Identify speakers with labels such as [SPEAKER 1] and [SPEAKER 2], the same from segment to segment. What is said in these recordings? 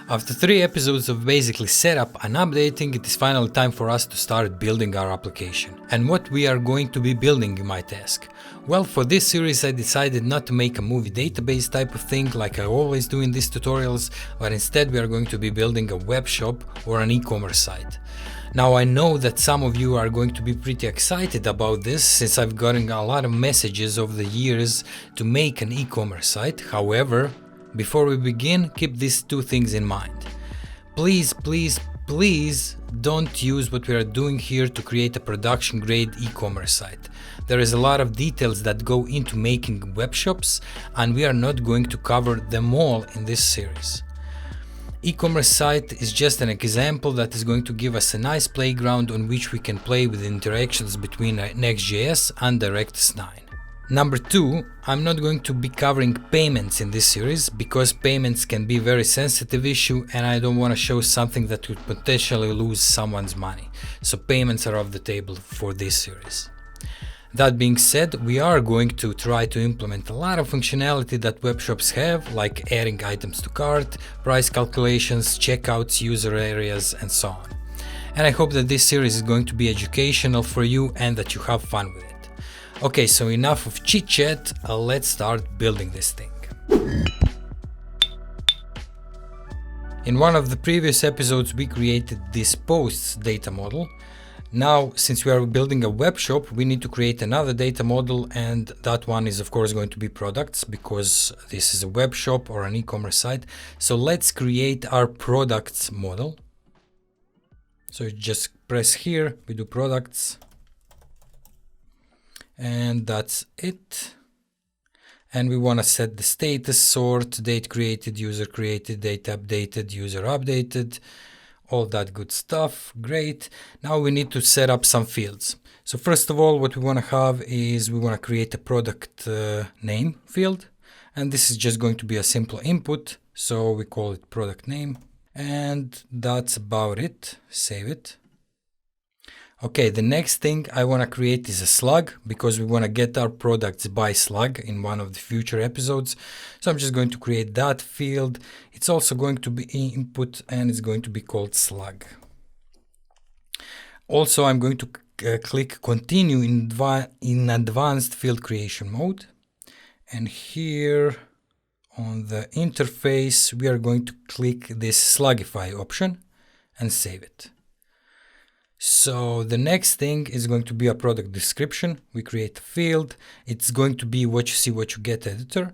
[SPEAKER 1] After 3 episodes of basically setup and updating, it is finally time for us to start building our application. And what we are going to be building, you might ask? Well, for this series I decided not to make a movie database type of thing like I always do in these tutorials, but instead we are going to be building a web shop or an e-commerce site. Now I know that some of you are going to be pretty excited about this since I've gotten a lot of messages over the years to make an e-commerce site. However, before we begin, keep these two things in mind. Please don't use what we are doing here to create a production grade e-commerce site. There is a lot of details that go into making web shops and we are not going to cover them all in this series. E-commerce site is just an example that is going to give us a nice playground on which we can play with interactions between Next.js and Directus 9. Number 2, I'm not going to be covering payments in this series because payments can be a very sensitive issue and I don't want to show something that would potentially lose someone's money. So payments are off the table for this series. That being said, we are going to try to implement a lot of functionality that web shops have, like adding items to cart, price calculations, checkouts, user areas, and so on. And I hope that this series is going to be educational for you and that you have fun with it. Okay, so enough of chit chat, let's start building this thing. In one of the previous episodes we created this posts data model. Now, since we are building a web shop, we need to create another data model, and that one is of course going to be products because this is a web shop or an e-commerce site. So let's create our products model. So you just press here, we do products. And that's it. And we want to set the status, sort, date created, date updated, user updated, all that good stuff. Great. Now we need to set up some fields. So first of all, what we want to have is we want to create a product name field. And this is just going to be a simple input. So we call it product name. And that's about it. Save it. Okay, the next thing I want to create is a slug because we want to get our products by slug in one of the future episodes. So I'm just going to create that field. It's also going to be input and it's going to be called slug. Also, I'm going to click continue in advanced field creation mode. And here on the interface, we are going to click this slugify option and save it. So the next thing is going to be a product description. We create a field. It's going to be what you see, what you get editor.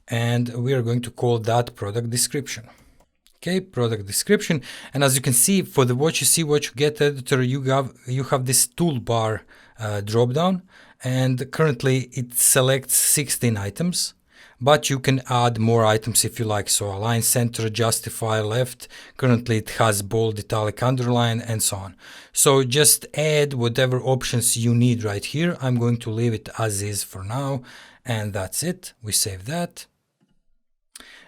[SPEAKER 1] And we are going to call that product description. Okay, product description. And as you can see, for the what you see, what you get editor, you have this toolbar drop down. And currently it selects 16 items. But you can add more items if you like. So align center, justify left. Currently it has bold, italic, underline, and so on. So just add whatever options you need right here. I'm going to leave it as is for now. And that's it. We save that.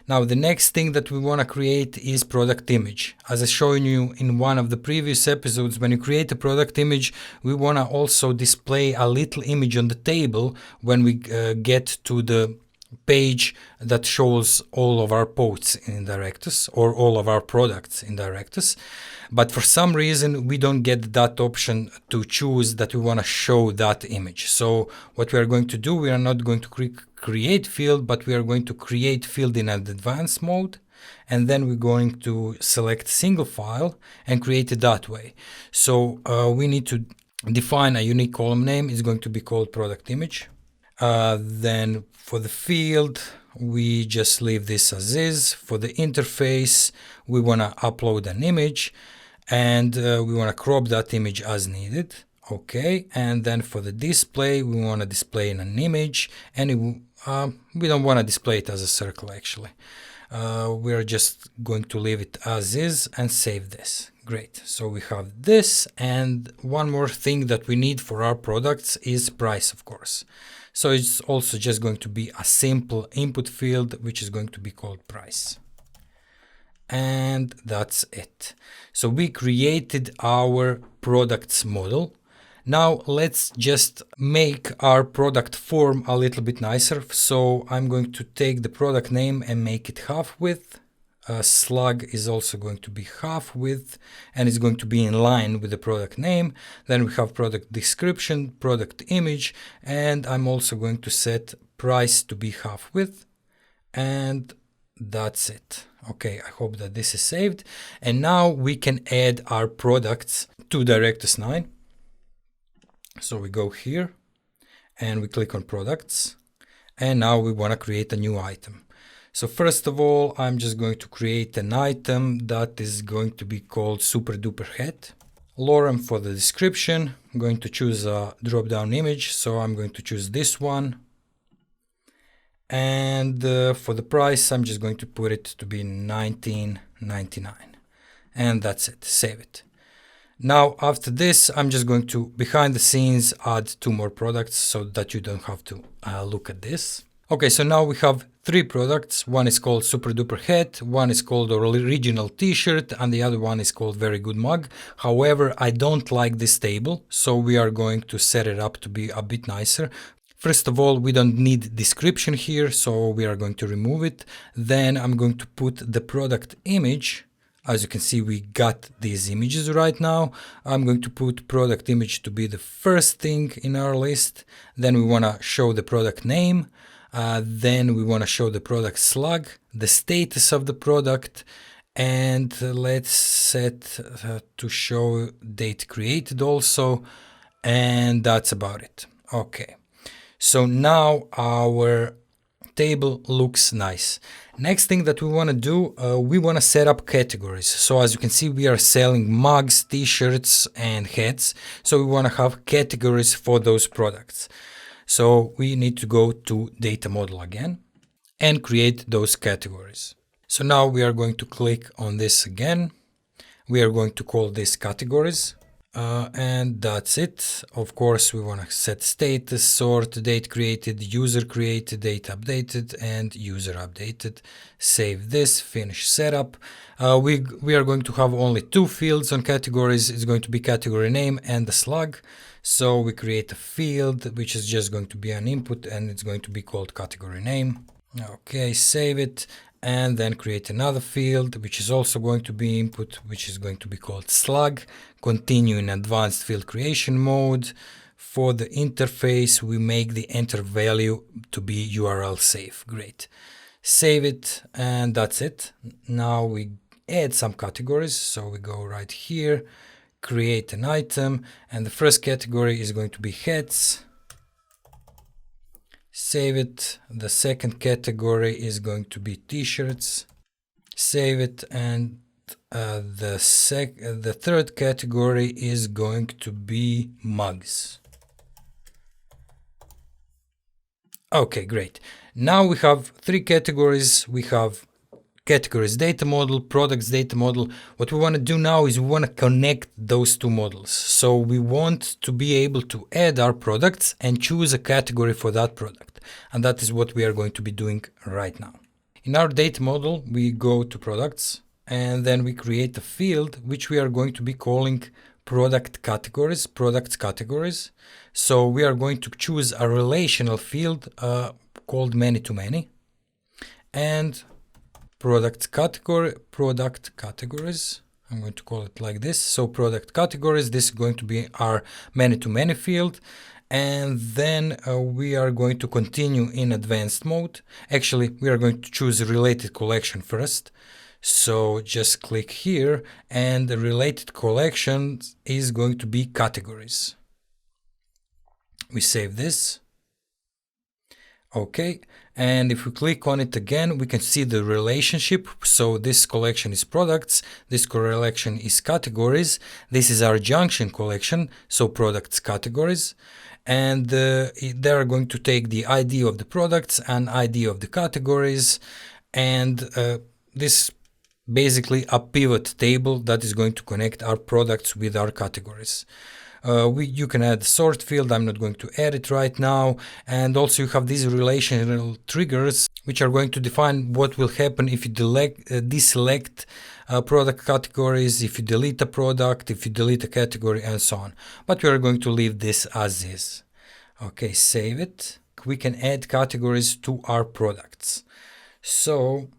[SPEAKER 1] Now the next thing that we want to create is product image. As I showed you in one of the previous episodes, when you create a product image, we want to also display a little image on the table when we get to the page that shows all of our posts in Directus or all of our products in Directus. But for some reason, we don't get that option to choose that we want to show that image. So what we are going to do, we are not going to create field, but we are going to create field in an advanced mode. And then we're going to select single file and create it that way. So we need to define a unique column name. It's going to be called product image. Then for the field, we just leave this as is. For the interface, we want to upload an image and we want to crop that image as needed. Okay, and then for the display, we want to display in an image and we don't want to display it as a circle actually. We are just going to leave it as is and save this. Great, so we have this, and one more thing that we need for our products is price, of course. So it's also just going to be a simple input field, which is going to be called price. And that's it. So we created our products model. Now let's just make our product form a little bit nicer. So I'm going to take the product name and make it half width. slug is also going to be half width, and it's going to be in line with the product name. Then we have product description, product image, and I'm also going to set price to be half width, and that's it. Okay, I hope that this is saved. And now we can add our products to Directus 9. So we go here and we click on products, and now we want to create a new item. So first of all, I'm just going to create an item that is going to be called super duper head. Lorem for the description. I'm going to choose a drop down image, so I'm going to choose this one. And for the price, I'm just going to put it to be $19.99, and that's it. Save it. Now after this, I'm just going to behind the scenes add 2 more products so that you don't have to look at this. Okay, so now we have 3 products. One is called super duper hat, one is called original t-shirt, and the other one is called very good mug. However, I don't like this table, so we are going to set it up to be a bit nicer. First of all, we don't need description here, so we are going to remove it. Then I'm going to put the product image. As you can see, we got these images right now. I'm going to put product image to be the first thing in our list. Then we want to show the product name. Then we want to show the product slug, the status of the product, and let's set to show date created also. And that's about it. Okay. So now our table looks nice. Next thing that we want to do, we want to set up categories. So as you can see, we are selling mugs, t-shirts, and hats. So we want to have categories for those products. So we need to go to data model again and create those categories. So now we are going to click on this again. We are going to call this categories. And that's it. Of course, we want to set status, sort, date created, user created, date updated, and user updated. Save this, finish setup. We are going to have only 2 fields on categories. It's going to be category name and the slug. So we create a field, which is just going to be an input, and it's going to be called category name. Okay, save it. And then create another field, which is also going to be input, which is going to be called slug. Continue in advanced field creation mode. For the interface, we make the enter value to be URL safe. Great. Save it, and that's it. Now we add some categories. So we go right here, create an item, and the first category is going to be hats. Save it. The second category is going to be t-shirts. Save it, and the third category is going to be mugs. Okay, great. Now we have 3 categories. We have categories data model, products data model. What we want to do now is we want to connect those 2 models. So we want to be able to add our products and choose a category for that product. And that is what we are going to be doing right now. In our data model, we go to products, and then we create a field which we are going to be calling product categories, products categories. So we are going to choose a relational field called many-to-many, and product categories. I'm going to call it like this. So product categories, this is going to be our many-to-many field. And then we are going to continue in advanced mode. Actually, we are going to choose a related collection first. So just click here, and the related collection is going to be categories. We save this. Okay, and if we click on it again, we can see the relationship. So this collection is products, this collection is categories, this is our junction collection, so products categories, and they are going to take the ID of the products and ID of the categories, and this basically a pivot table that is going to connect our products with our categories. You can add sort field. I'm not going to add it right now. And also you have these relational triggers, which are going to define what will happen if you deselect product categories, if you delete a product, if you delete a category, and so on. But we are going to leave this as is. Okay, save it. We can add categories to our products. So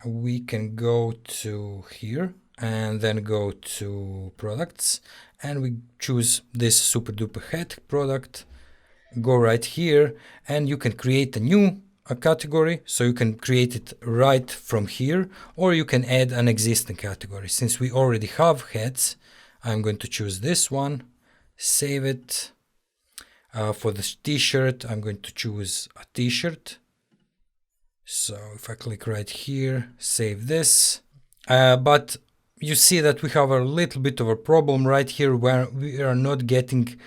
[SPEAKER 1] we can go to here and then go to products, and we choose this super duper head product, go right here, and you can create a new category. So you can create it right from here, or you can add an existing category. Since we already have heads, I'm going to choose this one, save it. For the t-shirt, I'm going to choose a t-shirt. So if I click right here, save this. But you see that we have a little bit of a problem right here where we are not getting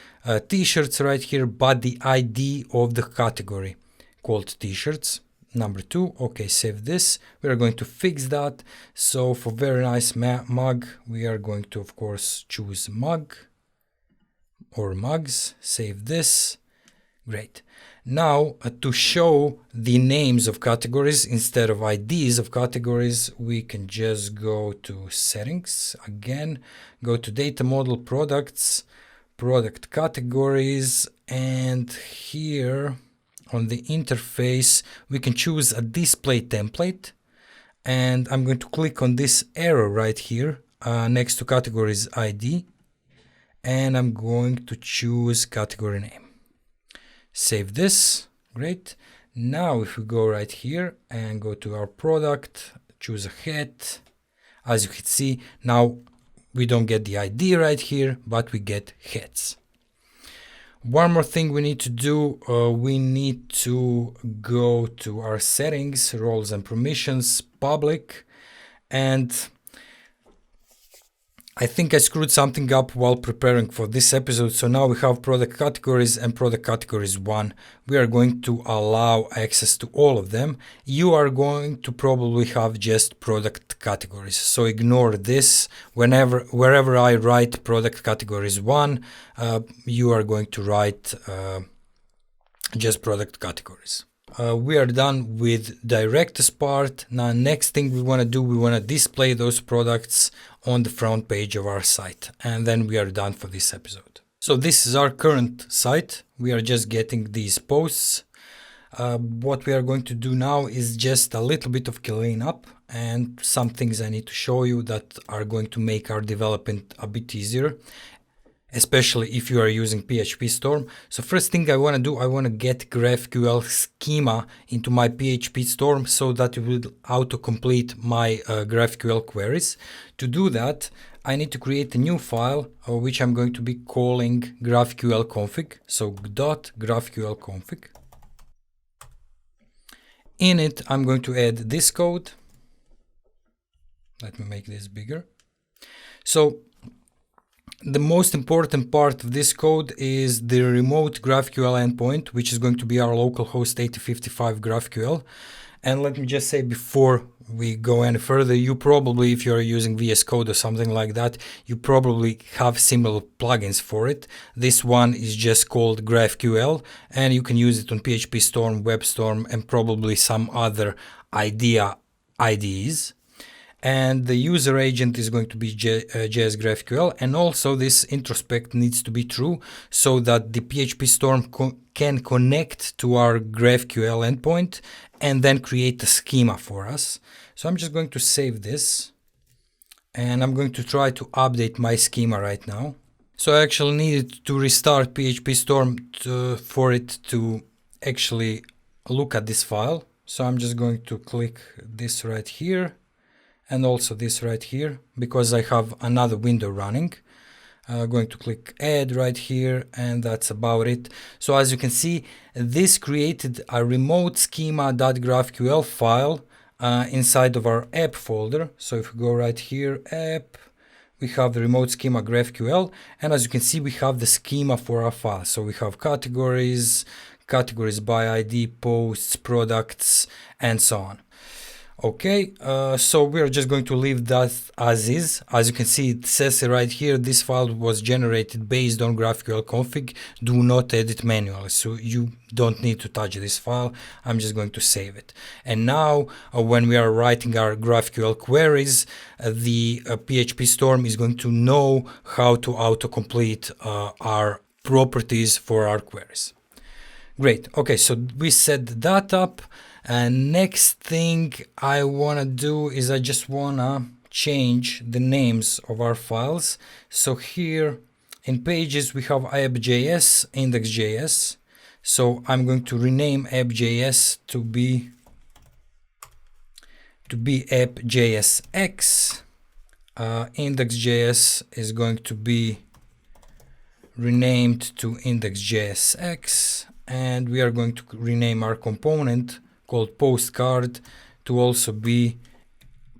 [SPEAKER 1] t-shirts right here, but the ID of the category called t-shirts. Number 2, okay, save this. We are going to fix that. So for very nice mug, we are going to, of course, choose mug or mugs, save this. Great. Now, to show the names of categories instead of IDs of categories, we can just go to settings again, go to data model products, product categories, and here on the interface, we can choose a display template. And I'm going to click on this arrow right here next to categories ID, and I'm going to choose category name. Save this. Great. Now if we go right here and go to our product, choose a head, as you can see, now we don't get the ID right here, but we get heads. One more thing we need to do, we need to go to our settings, roles and permissions, public, and I think I screwed something up while preparing for this episode. So now we have product categories and product categories 1. We are going to allow access to all of them. You are going to probably have just product categories. So ignore this. Wherever I write product categories 1, you are going to write just product categories. We are done with Directus part. Now next thing we want to do, we want to display those products on the front page of our site, and then we are done for this episode. So this is our current site. We are just getting these posts. What we are going to do now is just a little bit of cleanup and some things I need to show you that are going to make our development a bit easier, especially if you are using PHP Storm. So first thing I want to do, I want to get GraphQL schema into my PHP Storm so that it will auto-complete my GraphQL queries. To do that, I need to create a new file, which I'm going to be calling GraphQL config. So .graphql config. In it, I'm going to add this code. Let me make this bigger. So the most important part of this code is the remote GraphQL endpoint, which is going to be our localhost 8055 GraphQL. And let me just say before we go any further, you probably, if you're using VS Code or something like that, you probably have similar plugins for it. This one is just called GraphQL, and you can use it on PHP Storm, WebStorm, and probably some other IDEs. And the user agent is going to be JS GraphQL, and also this introspect needs to be true so that the PHP Storm can connect to our GraphQL endpoint and then create a schema for us. So I'm just going to save this, and I'm going to try to update my schema right now. So I actually needed to restart PHP Storm for it to actually look at this file. So I'm just going to click this right here, and also this right here, because I have another window running. Going to click add right here, and that's about it. So as you can see, this created a remote schema.graphql file inside of our app folder. So if we go right here, app, we have the remote schema GraphQL, and as you can see, we have the schema for our file. So we have categories, categories by ID, posts, products, and so on. Okay, so we're just going to leave that as is. As you can see, it says right here, this file was generated based on GraphQL config. Do not edit manually, so you don't need to touch this file. I'm just going to save it. And now, when we are writing our GraphQL queries, the PHP Storm is going to know how to autocomplete our properties for our queries. Great. Okay, so we set that up. And next thing I want to do is I just want to change the names of our files. So here in pages we have app.js, index.js. So I'm going to rename app.js to be app.jsx. Index.js is going to be renamed to index.jsx, and we are going to rename our component called postcard to also be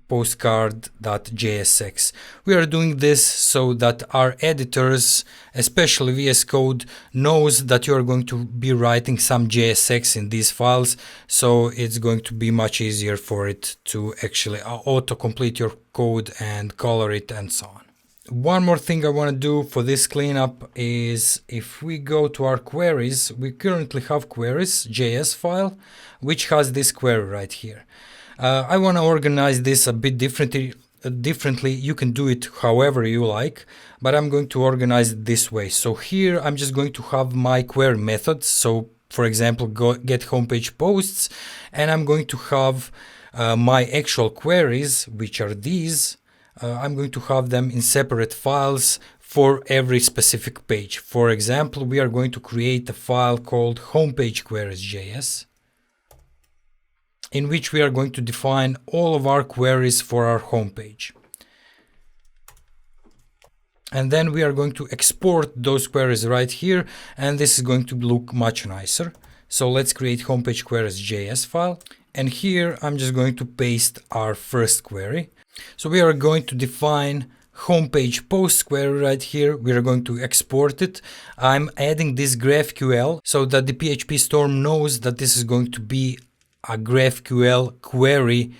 [SPEAKER 1] postcard.jsx. We are doing this so that our editors, especially VS Code, knows that you are going to be writing some JSX in these files, so it's going to be much easier for it to actually auto-complete your code and color it and so on. One more thing I want to do for this cleanup is if we go to our queries, we currently have queries.js file, which has this query right here. I want to organize this a bit differently. You can do it however you like, but I'm going to organize it this way. So here I'm just going to have my query methods. So for example, get homepage posts, and I'm going to have my actual queries, which are these. I'm going to have them in separate files for every specific page. For example, we are going to create a file called homepage queries.js, in which we are going to define all of our queries for our homepage. And then we are going to export those queries right here, and this is going to look much nicer. So let's create homepage queries.js file, and here I'm just going to paste our first query. So we are going to define homepage post query right here. We are going to export it. I'm adding this GraphQL so that the PHP Storm knows that this is going to be a GraphQL query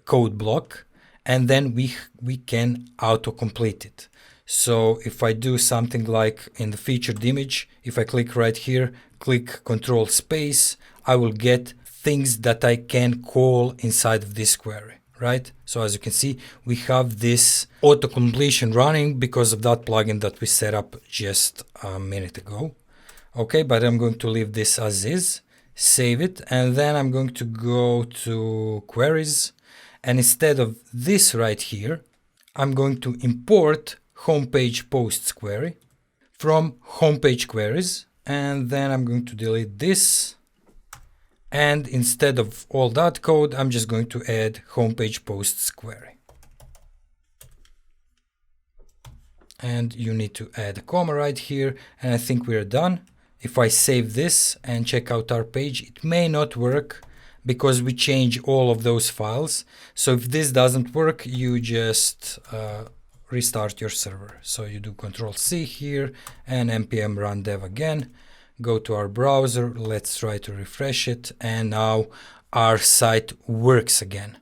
[SPEAKER 1] code block, and then we can auto-complete it. So if I do something like in the featured image, if I click right here, click Control Space, I will get things that I can call inside of this query, right? So as you can see, we have this auto-completion running because of that plugin that we set up just a minute ago. Okay, but I'm going to leave this as is, save it, and then I'm going to go to queries, and instead of this right here, I'm going to import homepage posts query from homepage queries, and then I'm going to delete this, and instead of all that code, I'm just going to add homepage posts query. And you need to add a comma right here, and I think we're done. If I save this and check out our page, it may not work because we change all of those files. So if this doesn't work, you just restart your server. So you do Control C here and npm run dev again. Go to our browser, let's try to refresh it, and now our site works again.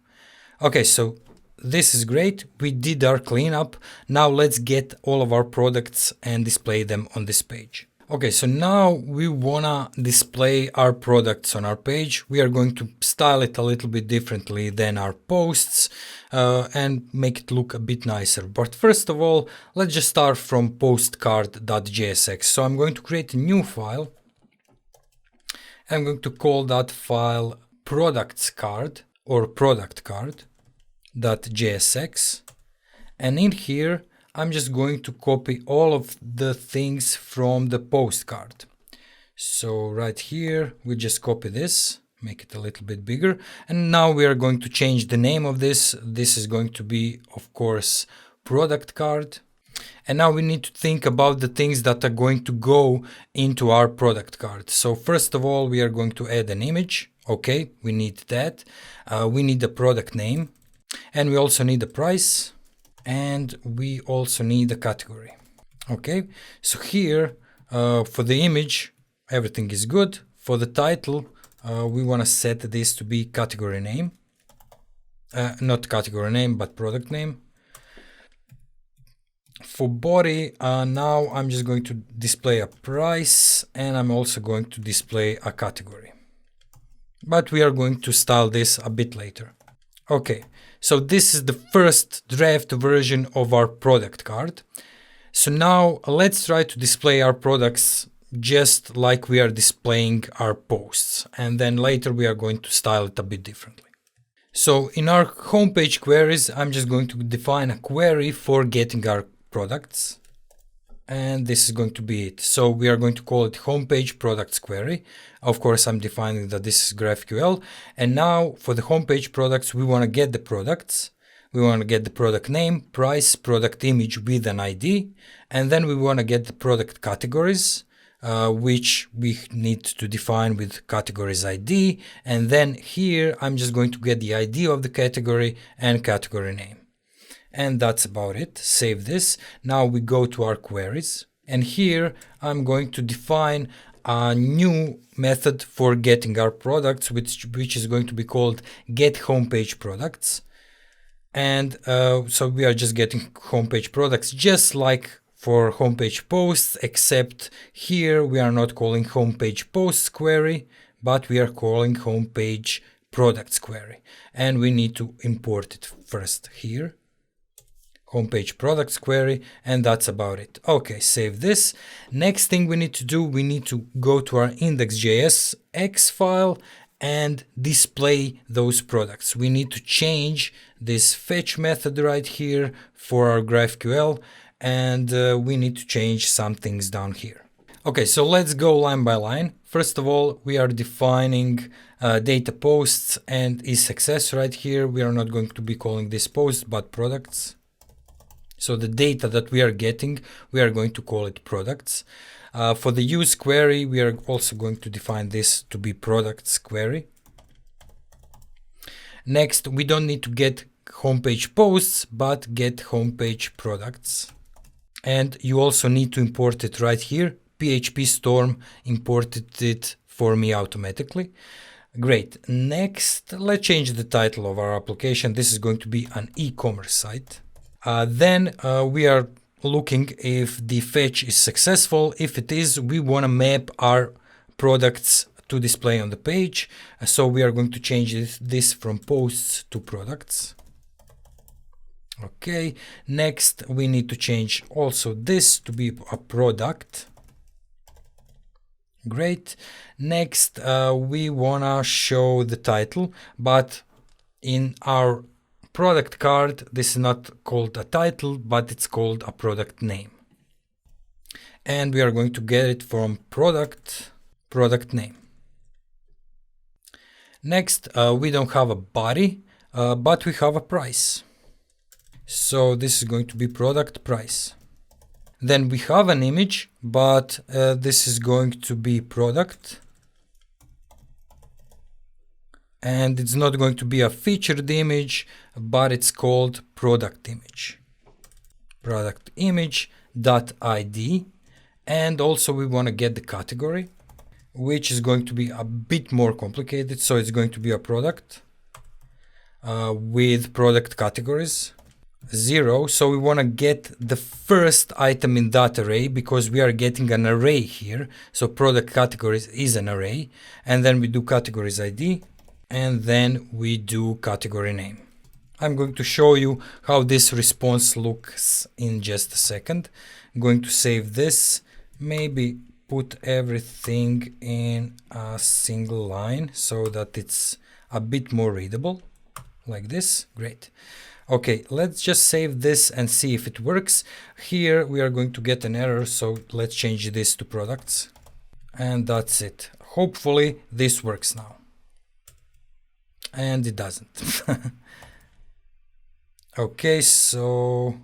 [SPEAKER 1] Okay, so this is great. We did our cleanup. Now let's get all of our products and display them on this page. Okay, so now we wanna display our products on our page. We are going to style it a little bit differently than our posts and make it look a bit nicer. But first of all, let's just start from postcard.jsx. So I'm going to create a new file. I'm going to call that file productscard or productcard.jsx, and in here I'm just going to copy all of the things from the postcard. So right here, we just copy this, make it a little bit bigger. And now we are going to change the name of this. This is going to be, of course, product card. And now we need to think about the things that are going to go into our product card. So first of all, we are going to add an image. Okay, we need that. We need the product name, and we also need the price. And we also need a category. Okay, so here for the image, everything is good. For the title, we want to set this to be category name. Not category name, but product name. For body, now I'm just going to display a price, and I'm also going to display a category. But we are going to style this a bit later. Okay, so this is the first draft version of our product card. So now let's try to display our products just like we are displaying our posts, and then later we are going to style it a bit differently. So in our homepage queries, I'm just going to define a query for getting our products. And this is going to be it. So we are going to call it homepage products query. Of course, I'm defining that this is GraphQL. And now for the homepage products, we want to get the products. We want to get the product name, price, product image with an ID. And then we want to get the product categories, which we need to define with categories ID. And then here, I'm just going to get the ID of the category and category name. And that's about it. Save this. Now we go to our queries. And here I'm going to define a new method for getting our products, which is going to be called get homepage products. And so we are just getting homepage products just like for homepage posts, except here we are not calling homepage posts query, but we are calling homepage products query. And we need to import it first here. Homepage products query, and that's about it. Okay, save this. Next thing we need to do, we need to go to our index.js X file and display those products. We need to change this fetch method right here for our GraphQL, and we need to change some things down here. Okay, so let's go line by line. First of all, we are defining data posts and isSuccess right here. We are not going to be calling this posts, but products. So the data that we are getting, we are going to call it products. For the use query, we are also going to define this to be products query. Next, we don't need to get homepage posts, but get homepage products. And you also need to import it right here. PHP Storm imported it for me automatically. Great. Next, let's change the title of our application. This is going to be an e-commerce site. Then we are looking if the fetch is successful. If it is, we want to map our products to display on the page. So we are going to change this from posts to products. Okay, next we need to change also this to be a product. Great. Next we want to show the title, but in our product card, this is not called a title, but it's called a product name. And we are going to get it from product name. Next, we don't have a body, but we have a price. So this is going to be product price. Then we have an image, but this is going to be product. And it's not going to be a featured image, but it's called product image. Product image.id. And also we want to get the category, which is going to be a bit more complicated. So it's going to be a product with product categories 0. So we want to get the first item in that array because we are getting an array here. So product categories is an array. And then we do categories ID. And then we do category name. I'm going to show you how this response looks in just a second. I'm going to save this, maybe put everything in a single line so that it's a bit more readable, like this. Great. Okay, let's just save this and see if it works. Here we are going to get an error, so let's change this to products. And that's it. Hopefully this works now. And it doesn't. Okay, so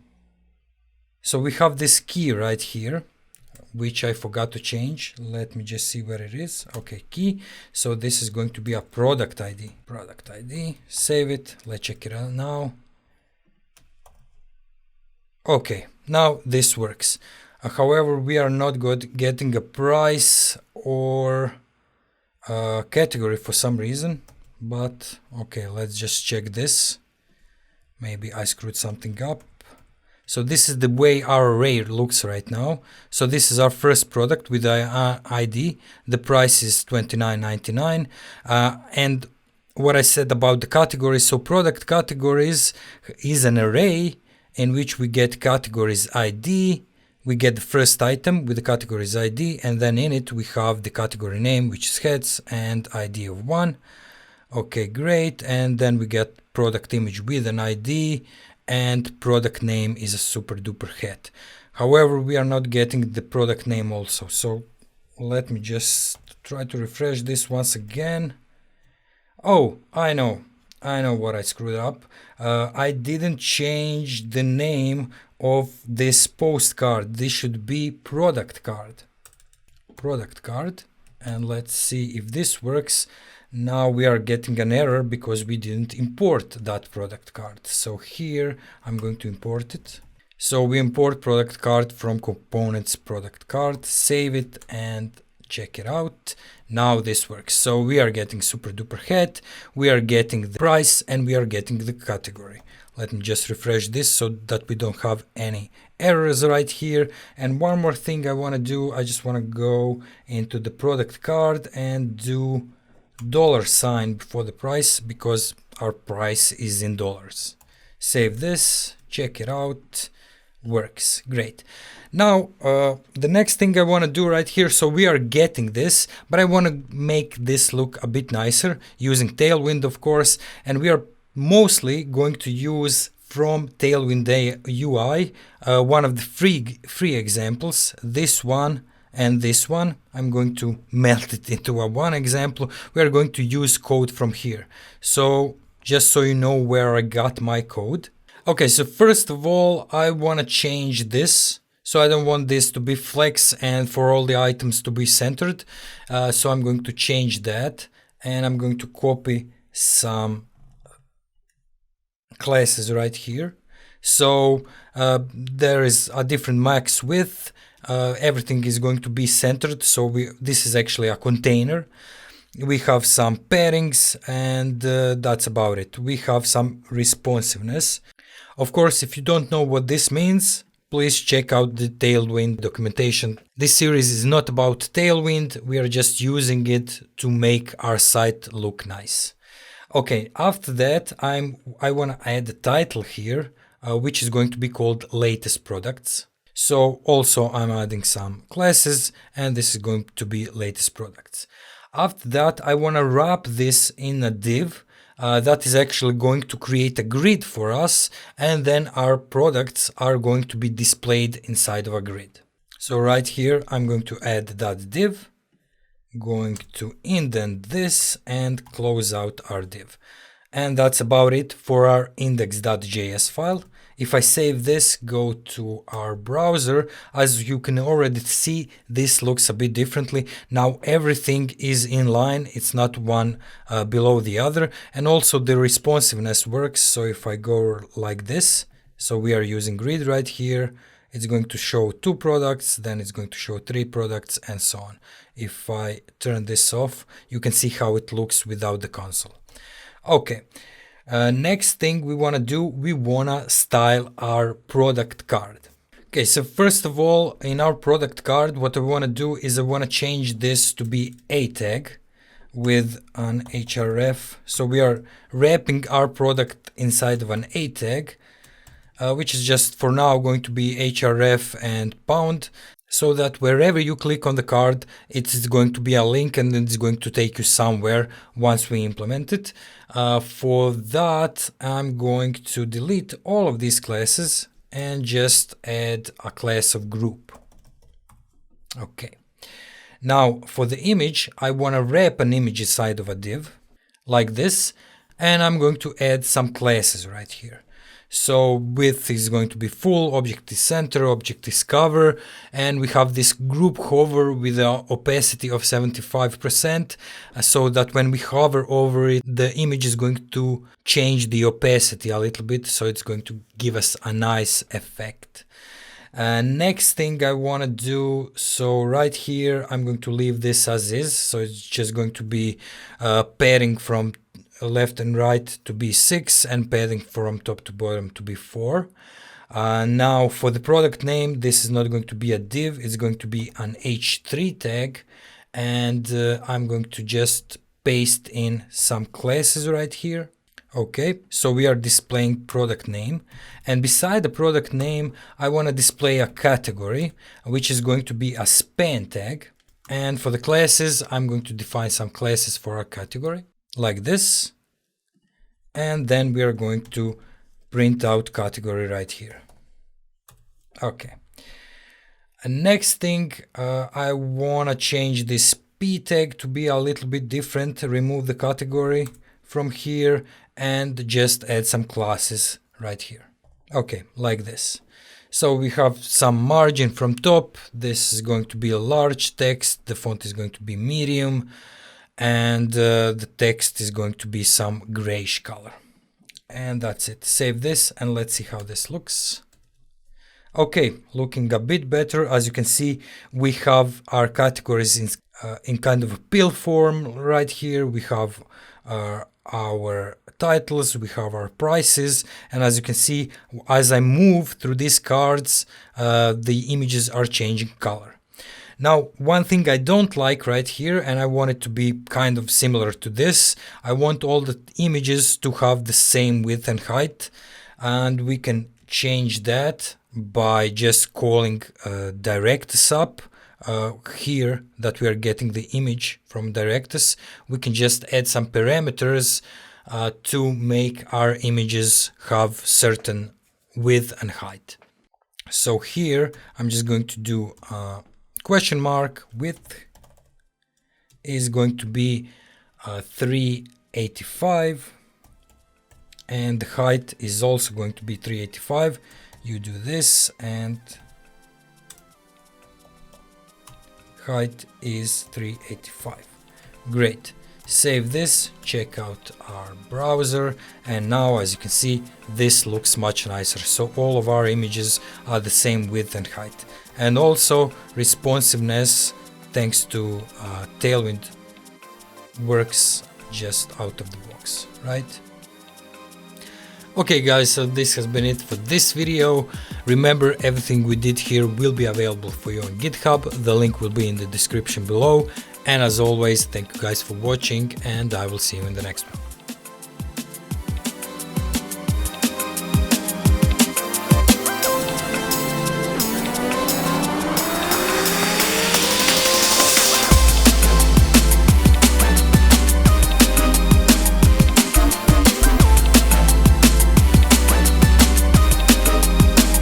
[SPEAKER 1] we have this key right here, which I forgot to change. Let me just see where it is. Okay, key. So this is going to be a product ID. Product ID. Save it. Let's check it out now. Okay, now this works. However, we are not getting a price or a category for some reason. But okay, let's just check this. Maybe I screwed something up. So this is the way our array looks right now. So this is our first product with the ID. The price is $29.99. And what I said about the categories, so product categories is an array in which we get categories ID we get the first item with the category's ID, and then in it we have the category name, which is heads, and ID of 1. Okay, great. And then we get product image with an ID, and product name is a super duper head. However, we are not getting the product name also. So let me just try to refresh this once again. Oh, I know what I screwed up. I didn't change the name of this postcard. This should be product card. And let's see if this works. Now we are getting an error because we didn't import that product card. So here I'm going to import it. So we import product card from components product card, save it and check it out. Now this works. So we are getting super duper head, we are getting the price, and we are getting the category. Let me just refresh this so that we don't have any errors right here. And one more thing I want to do, I just want to go into the product card and do $sign before the price because our price is in dollars. Save this, check it out, works, great. Now the next thing I want to do right here, so we are getting this, but I want to make this look a bit nicer using Tailwind, of course, and we are mostly going to use from Tailwind UI one of the free examples, this one and this one. I'm going to melt it into a one example. We are going to use code from here. So just so you know where I got my code. Okay, so first of all, I want to change this. So I don't want this to be flex and for all the items to be centered. So I'm going to change that, and I'm going to copy some classes right here. So there is a different max width. Everything is going to be centered. So this is actually a container. We have some pairings, and that's about it. We have some responsiveness. Of course, if you don't know what this means, please check out the Tailwind documentation. This series is not about Tailwind. We are just using it to make our site look nice. Okay, after that, I want to add a title here, which is going to be called latest products. So also I'm adding some classes, and this is going to be latest products. After that, I want to wrap this in a div that is actually going to create a grid for us, and then our products are going to be displayed inside of a grid. So right here, I'm going to add that div, going to indent this and close out our div. And that's about it for our index.js file. If I save this, go to our browser, as you can already see, this looks a bit differently. Now everything is in line, it's not one below the other, and also the responsiveness works. So if I go like this, so we are using grid right here, it's going to show 2 products, then it's going to show 3 products, and so on. If I turn this off, you can see how it looks without the console. Okay. Next thing we want to do, we want to style our product card. Okay, so first of all, in our product card, what I want to do is I want to change this to be a tag with an href. So we are wrapping our product inside of an a tag, which is just for now going to be href and pound, so that wherever you click on the card, it's going to be a link and it's going to take you somewhere once we implement it. For that, I'm going to delete all of these classes and just add a class of group. Okay. Now for the image, I want to wrap an image inside of a div like this, and I'm going to add some classes right here. So width is going to be full, object is center, object is cover, and we have this group hover with an opacity of 75%, so that when we hover over it, the image is going to change the opacity a little bit, so it's going to give us a nice effect. Next thing I want to do, so right here I'm going to leave this as is, so it's just going to be pairing from left and right to be 6 and padding from top to bottom to be 4. Now for the product name, this is not going to be a div, it's going to be an h3 tag, and I'm going to just paste in some classes right here. Okay, so we are displaying product name, and beside the product name I want to display a category which is going to be a span tag. And for the classes, I'm going to define some classes for our category like this, and then we are going to print out category right here. Okay, and next thing, I want to change this p tag to be a little bit different, remove the category from here and just add some classes right here. Okay, like this. So we have some margin from top. This is going to be a large text. The font is going to be medium, and the text is going to be some grayish color. And that's it. Save this and let's see how this looks. Okay, looking a bit better. As you can see, we have our categories in kind of a pill form right here. We have our titles, we have our prices, and as you can see, as I move through these cards, the images are changing color. Now, one thing I don't like right here, and I want it to be kind of similar to this, I want all the images to have the same width and height, and we can change that by just calling Directus up. Here that we are getting the image from Directus, we can just add some parameters to make our images have certain width and height. So here I'm just going to do question mark, width is going to be 385 and the height is also going to be 385. You do this and height is 385. Great. Save this, check out our browser, and now as you can see, this looks much nicer. So all of our images are the same width and height. And also responsiveness, thanks to Tailwind, works just out of the box, right? Okay guys, so this has been it for this video. Remember, everything we did here will be available for you on GitHub. The link will be in the description below. And as always, thank you guys for watching, and I will see you in the next one.